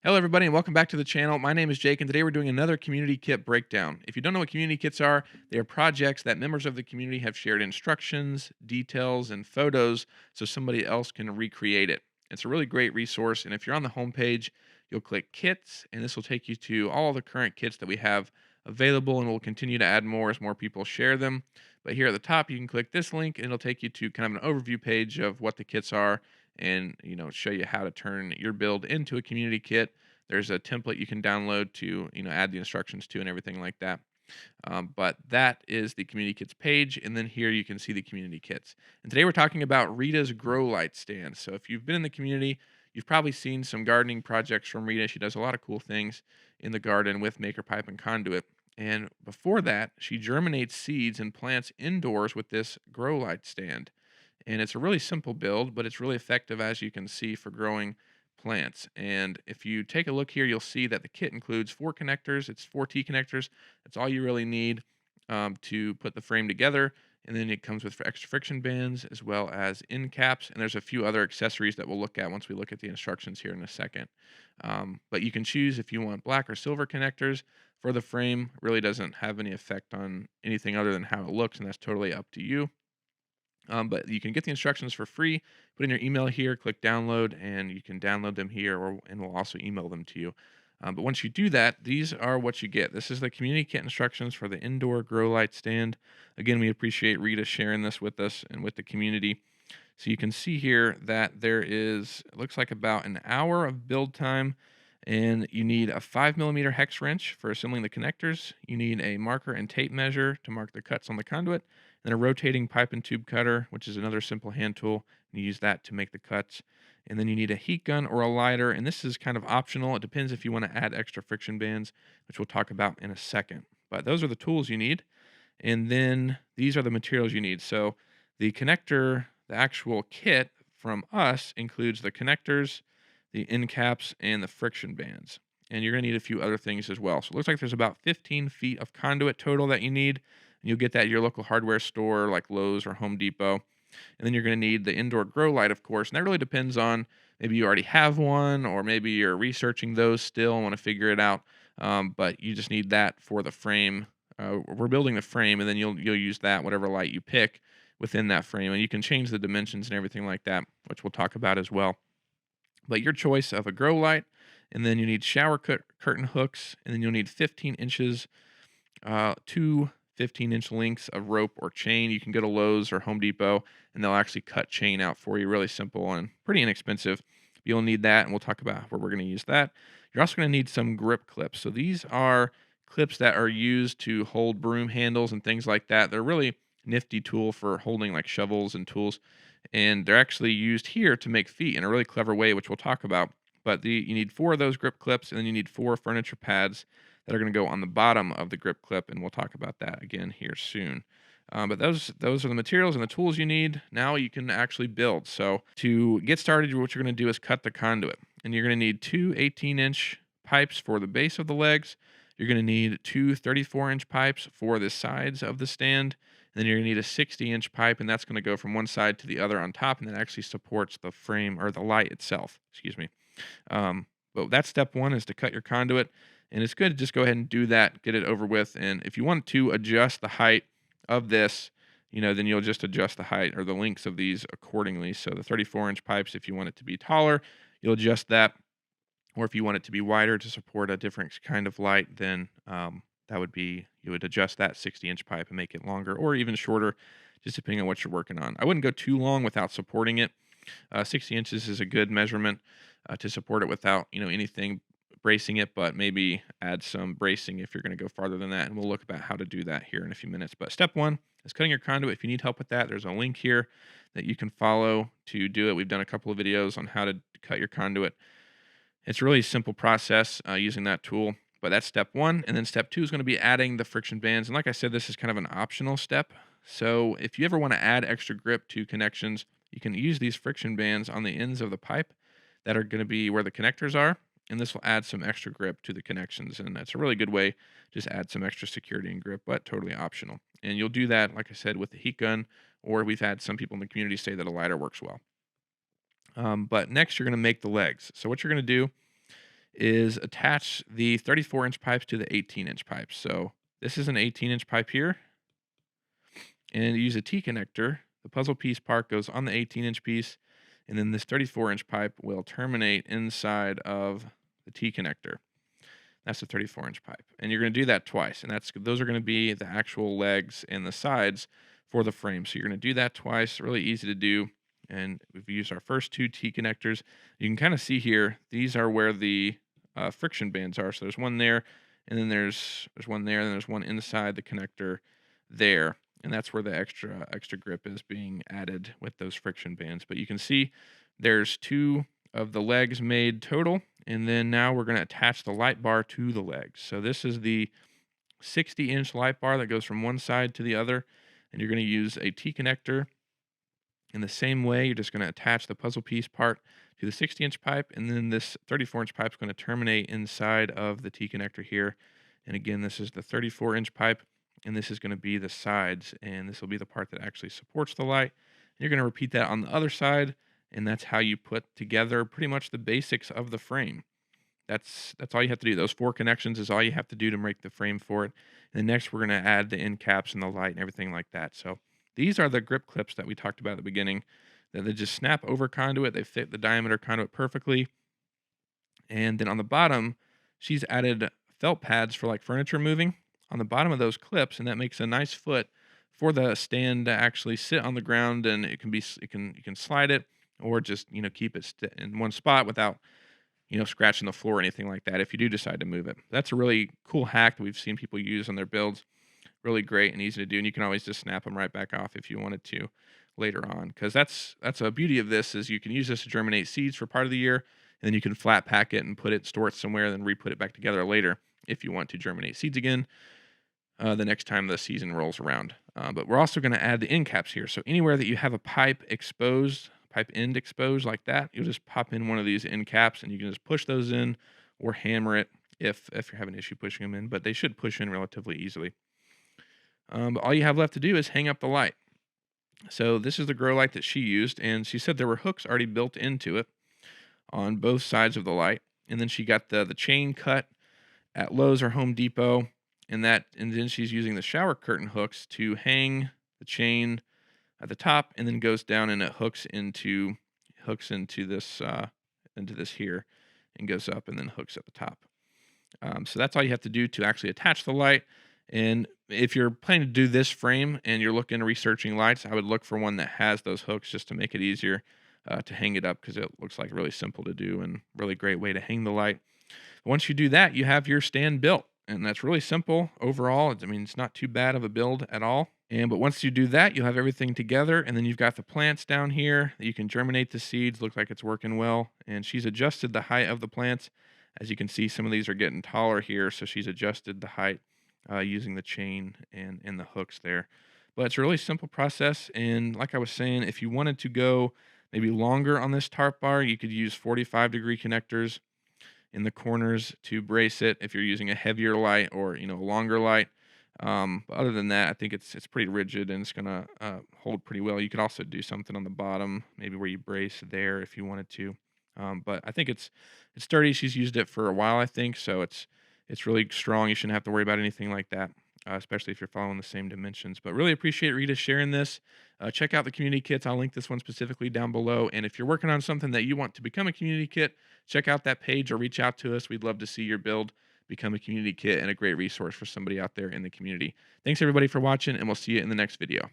Hello, everybody, and welcome back to the channel. My name is Jake, and today we're doing another community kit breakdown. If you don't know what community kits are, they are projects that members of the community have shared instructions, details, and photos so somebody else can recreate it. It's a really great resource, and if you're on the homepage, you'll click Kits, and this will take you to all the current kits that we have available, and we'll continue to add more as more people share them. But here at the top, you can click this link, and it'll take you to kind of an overview page of what the kits are and show you how to turn your build into a community kit. There's a template you can download to add the instructions to and everything like that. But that is the community kits page, and then here you can see the community kits. And today we're talking about Rita's grow light stand. So if you've been in the community, you've probably seen some gardening projects from Rita. She does a lot of cool things in the garden with maker pipe and conduit. And before that, she germinates seeds and plants indoors with this grow light stand. And it's a really simple build, but it's really effective, as you can see, for growing plants. And if you take a look here, you'll see that the kit includes 4 connectors. It's 4T connectors. That's all you really need to put the frame together. And then it comes with extra friction bands as well as end caps. And there's a few other accessories that we'll look at once we look at the instructions here in a second. But you can choose if you want black or silver connectors for the frame. It really doesn't have any effect on anything other than how it looks, and that's totally up to you. But you can get the instructions for free. Put in your email here, click download, and you can download them here, and we'll also email them to you. But once you do that, these are what you get. This is the community kit instructions for the indoor grow light stand. Again, we appreciate Rita sharing this with us and with the community. So you can see here that there is, it looks like about an hour of build time, and you need a 5 millimeter hex wrench for assembling the connectors. You need a marker and tape measure to mark the cuts on the conduit, then a rotating pipe and tube cutter, which is another simple hand tool, and you use that to make the cuts. And then you need a heat gun or a lighter, and this is kind of optional. It depends if you want to add extra friction bands, which we'll talk about in a second. But those are the tools you need. And then these are the materials you need. So the connector, the actual kit from us includes the connectors, the end caps, and the friction bands. And you're going to need a few other things as well. So it looks like there's about 15 feet of conduit total that you need. And you'll get that at your local hardware store like Lowe's or Home Depot. And then you're going to need the indoor grow light, of course. And that really depends on, maybe you already have one, or maybe you're researching those still and want to figure it out. But you just need that for the frame. We're building the frame, and then you'll use that, whatever light you pick within that frame. And you can change the dimensions and everything like that, which we'll talk about as well. But your choice of a grow light, and then you need shower curtain hooks, and then you'll need 15 inches, two 15-inch lengths of rope or chain. You can go to Lowe's or Home Depot, and they'll actually cut chain out for you. Really simple and pretty inexpensive. You'll need that, and we'll talk about where we're going to use that. You're also going to need some grip clips. So these are clips that are used to hold broom handles and things like that. They're really nifty tool for holding like shovels and tools, and they're actually used here to make feet in a really clever way, which we'll talk about. But you need 4 of those grip clips, and then you need 4 furniture pads that are going to go on the bottom of the grip clip, and we'll talk about that again here soon. But those are the materials and the tools you need. Now you can actually build. So to get started, what you're going to do is cut the conduit, and you're going to need 2 18-inch pipes for the base of the legs. You're going to need 2 34-inch pipes for the sides of the stand. And then you're going to need a 60-inch pipe, and that's going to go from one side to the other on top, and that actually supports the frame or the light itself. Excuse me. But that's step one, is to cut your conduit. And it's good to just go ahead and do that, get it over with. And if you want to adjust the height of this, then you'll just adjust the height or the lengths of these accordingly. So the 34-inch pipes, if you want it to be taller, you'll adjust that. Or if you want it to be wider to support a different kind of light, then that would be, you would adjust that 60-inch pipe and make it longer or even shorter, just depending on what you're working on. I wouldn't go too long without supporting it. 60 inches is a good measurement to support it without, anything bracing it, but maybe add some bracing if you're going to go farther than that. And we'll look about how to do that here in a few minutes. But step one is cutting your conduit. If you need help with that, there's a link here that you can follow to do it. We've done a couple of videos on how to cut your conduit. It's a really simple process using that tool, but that's step one. And then step two is going to be adding the friction bands. And like I said, this is kind of an optional step. So if you ever want to add extra grip to connections, you can use these friction bands on the ends of the pipe that are going to be where the connectors are. And this will add some extra grip to the connections. And that's a really good way, just add some extra security and grip, but totally optional. And you'll do that, like I said, with the heat gun, or we've had some people in the community say that a lighter works well. But next, you're going to make the legs. So what you're going to do is attach the 34-inch pipes to the 18-inch pipes. So this is an 18-inch pipe here, and you use a T connector. The puzzle piece part goes on the 18-inch piece, and then this 34-inch pipe will terminate inside of the T connector. That's the 34-inch pipe, and you're going to do that twice, and those are going to be the actual legs and the sides for the frame. So you're going to do that twice. Really easy to do, and we've used our first two T connectors. You can kind of see here; these are where the friction bands are. So there's one there, and then there's one there, and then there's one inside the connector there, and that's where the extra grip is being added with those friction bands. But you can see there's two of the legs made total, and then now we're going to attach the light bar to the legs. So this is the 60-inch light bar that goes from one side to the other, and you're going to use a T connector. In the same way, you're just going to attach the puzzle piece part to the 60-inch pipe, and then this 34-inch pipe is going to terminate inside of the T connector here. And again, this is the 34-inch pipe, and this is going to be the sides, and this will be the part that actually supports the light. And you're going to repeat that on the other side, and that's how you put together pretty much the basics of the frame. That's all you have to do. Those 4 connections is all you have to do to make the frame for it. And then next, we're going to add the end caps and the light and everything like that. So these are the grip clips that we talked about at the beginning. That they just snap over conduit. They fit the diameter conduit perfectly. And then on the bottom, she's added felt pads for like furniture moving on the bottom of those clips, and that makes a nice foot for the stand to actually sit on the ground, and you can slide it or just keep it in one spot without scratching the floor or anything like that if you do decide to move it. That's a really cool hack that we've seen people use on their builds. Really great and easy to do, and you can always just snap them right back off if you wanted to later on. Because that's a beauty of this is you can use this to germinate seeds for part of the year, and then you can flat pack it and store it somewhere, then re-put it back together later if you want to germinate seeds again the next time the season rolls around. But we're also going to add the end caps here. So anywhere that you have a pipe end exposed like that, you'll just pop in one of these end caps, and you can just push those in or hammer it if you're having an issue pushing them in. But they should push in relatively easily. But all you have left to do is hang up the light. So this is the grow light that she used, and she said there were hooks already built into it on both sides of the light. And then she got the chain cut at Lowe's or Home Depot, and then she's using the shower curtain hooks to hang the chain at the top, and then goes down and it hooks into this here, and goes up and then hooks at the top. So that's all you have to do to actually attach the light. And if you're planning to do this frame and you're researching lights, I would look for one that has those hooks just to make it easier to hang it up, because it looks like really simple to do and really great way to hang the light. Once you do that, you have your stand built, and that's really simple overall. It's not too bad of a build at all. But once you do that, you'll have everything together, and then you've got the plants down here that you can germinate the seeds. Looks like it's working well, and she's adjusted the height of the plants. As you can see, some of these are getting taller here, so she's adjusted the height using the chain and the hooks there. But it's a really simple process, and like I was saying, if you wanted to go maybe longer on this tarp bar, you could use 45-degree connectors in the corners to brace it if you're using a heavier light or a longer light. But other than that, I think it's pretty rigid, and it's gonna hold pretty well. You could also do something on the bottom, maybe where you brace there if you wanted to. But I think it's sturdy. She's used it for a while, I think, so it's really strong. You shouldn't have to worry about anything like that, especially if you're following the same dimensions. But really appreciate Rita sharing this. Check out the community kits. I'll link this one specifically down below. And if you're working on something that you want to become a community kit, check out that page or reach out to us. We'd love to see your build become a community kit and a great resource for somebody out there in the community. Thanks everybody for watching, and we'll see you in the next video.